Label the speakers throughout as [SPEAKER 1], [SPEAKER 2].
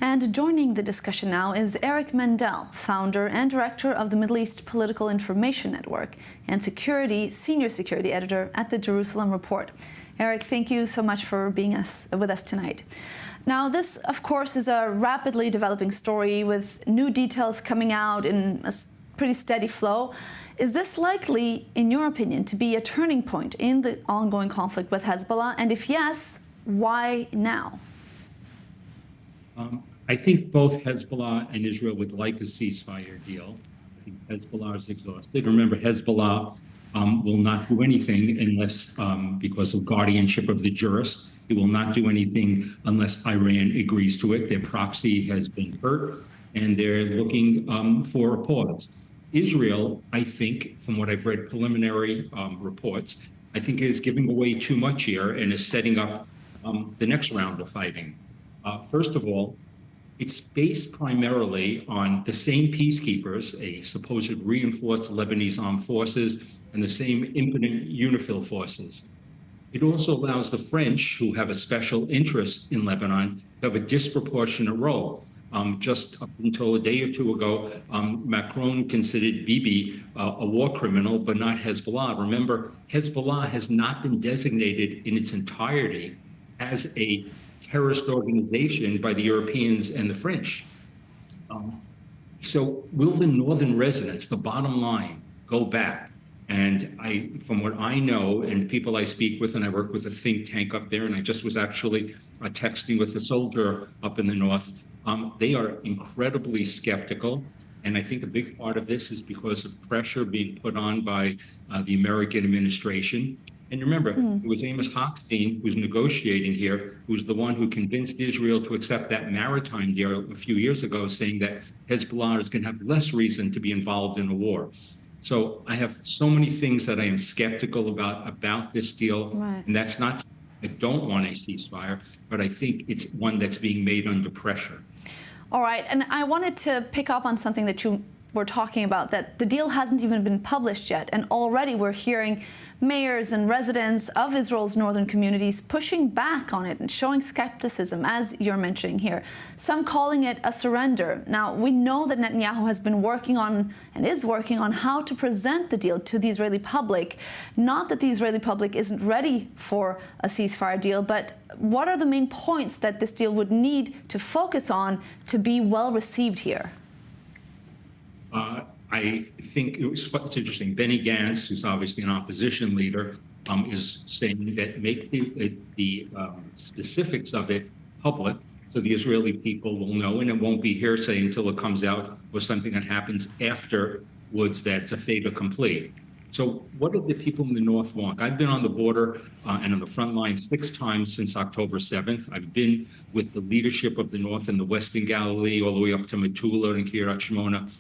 [SPEAKER 1] And joining the discussion now is Eric Mandel, founder and director of the Middle East Political Information Network and senior security editor at the Jerusalem Report. Eric, thank you so much for being with us tonight. Now, this, of course, is a rapidly developing story with new details coming out in a pretty steady flow. Is this likely, in your opinion, to be a turning point in the ongoing conflict with Hezbollah? And if yes, why now?
[SPEAKER 2] I think both Hezbollah and Israel would like a ceasefire deal. I think Hezbollah is exhausted. Remember, Hezbollah will not do anything unless, because of guardianship of the jurist, it will not do anything unless Iran agrees to it. Their proxy has been hurt, and they're looking for a pause. Israel, I think, from what I've read preliminary reports, I think is giving away too much here and is setting up the next round of fighting. First of all, it's based primarily on the same peacekeepers, a supposed reinforced Lebanese armed forces, and the same impotent UNIFIL forces. It also allows the French, who have a special interest in Lebanon, to have a disproportionate role. Just up until a day or two ago, Macron considered Bibi a war criminal, but not Hezbollah. Remember, Hezbollah has not been designated in its entirety as a terrorist organization by the Europeans and the French. So will the northern residents, the bottom line, go back? And from what I know and people I speak with, and I work with a think tank up there, and I just was actually texting with a soldier up in the north, they are incredibly skeptical. And I think a big part of this is because of pressure being put on by the American administration. And remember, it was Amos Hochstein who was negotiating here, who was the one who convinced Israel to accept that maritime deal a few years ago, saying that Hezbollah is going to have less reason to be involved in a war. So I have so many things that I am skeptical about this deal. Right. And that's not, I don't want a ceasefire, but I think it's one that's being made under pressure.
[SPEAKER 1] All right. And I wanted to pick up on something that you were talking about, that the deal hasn't even been published yet. And already we're hearing mayors and residents of Israel's northern communities pushing back on it and showing skepticism, as you're mentioning here, some calling it a surrender. Now, we know that Netanyahu has been working on and is working on how to present the deal to the Israeli public. Not that the Israeli public isn't ready for a ceasefire deal, but what are the main points that this deal would need to focus on to be well received here?
[SPEAKER 2] I think it's interesting. Benny Gantz, who's obviously an opposition leader, is saying that make the specifics of it public so the Israeli people will know, and it won't be hearsay until it comes out or something that happens afterwards that's a fait accompli. So what do the people in the north want? I've been on the border and on the front line 6 times since October 7th. I've been with the leadership of the north and the Western Galilee all the way up to Metula and Kiryat Shmona.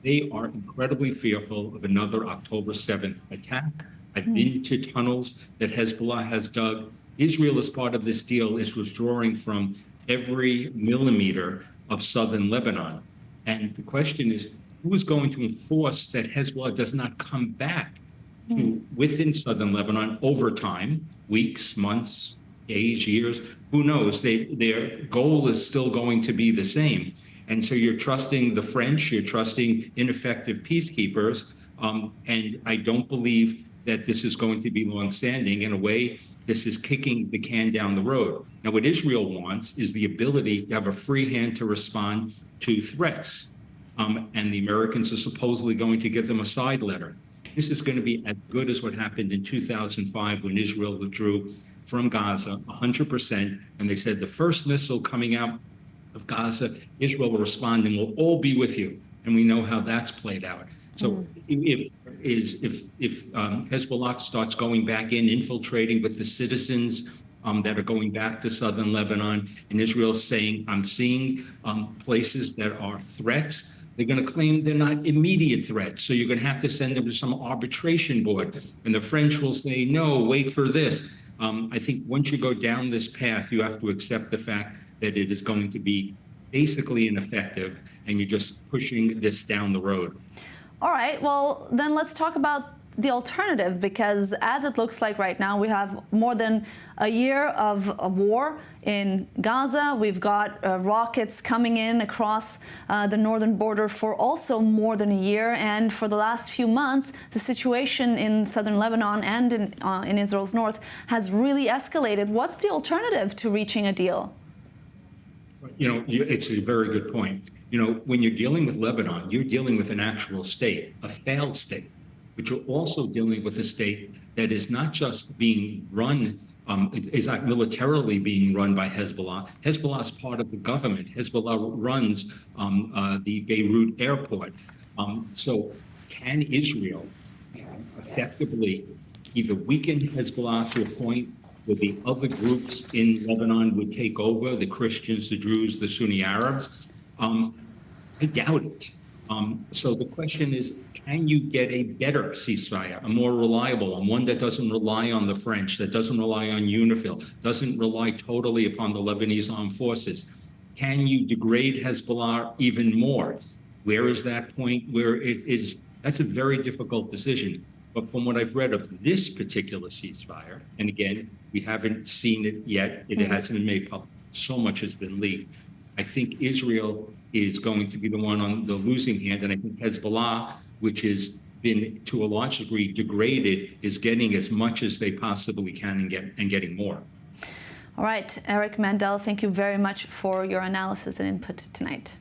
[SPEAKER 2] They are incredibly fearful of another October 7th attack. I've been to tunnels that Hezbollah has dug. Israel, as part of this deal, is withdrawing from every millimeter of southern Lebanon. And the question is, who is going to enforce that Hezbollah does not come back to within southern Lebanon over time, weeks, months, days, years? Who knows? Their goal is still going to be the same. And so you're trusting the French, you're trusting ineffective peacekeepers, and I don't believe that this is going to be longstanding. In a way, this is kicking the can down the road. Now, what Israel wants is the ability to have a free hand to respond to threats. And the Americans are supposedly going to give them a side letter. This is going to be as good as what happened in 2005 when Israel withdrew from Gaza 100%. And they said the first missile coming out of Gaza, Israel will respond and we'll all be with you. And we know how that's played out. So if Hezbollah starts going back in, infiltrating with the citizens that are going back to southern Lebanon, and Israel's saying, I'm seeing places that are threats, they're going to claim they're not immediate threats. So you're going to have to send them to some arbitration board. And the French will say, no, wait for this. I think once you go down this path, you have to accept the fact that it is going to be basically ineffective, and you're just pushing this down the road.
[SPEAKER 1] All right, well, then let's talk about the alternative? Because as it looks like right now, we have more than a year of a war in Gaza. We've got rockets coming in across the northern border for also more than a year. And for the last few months, the situation in southern Lebanon and in Israel's north has really escalated. What's the alternative to reaching a deal?
[SPEAKER 2] It's a very good point. When you're dealing with Lebanon, you're dealing with an actual state, a failed state, but you're also dealing with a state that is not just being run, is not militarily being run by Hezbollah. Hezbollah is part of the government. Hezbollah runs the Beirut airport. So can Israel effectively either weaken Hezbollah to a point where the other groups in Lebanon would take over, the Christians, the Druze, the Sunni Arabs? I doubt it. So the question is, can you get a better ceasefire, a more reliable one, one that doesn't rely on the French, that doesn't rely on UNIFIL, doesn't rely totally upon the Lebanese armed forces? Can you degrade Hezbollah even more? Where is that point where it is? That's a very difficult decision. But from what I've read of this particular ceasefire, and again, we haven't seen it yet, it hasn't been made public, so much has been leaked. I think Israel is going to be the one on the losing hand, and I think Hezbollah, which has been to a large degree degraded, is getting as much as they possibly can and getting more.
[SPEAKER 1] All right, Eric Mandel, thank you very much for your analysis and input tonight.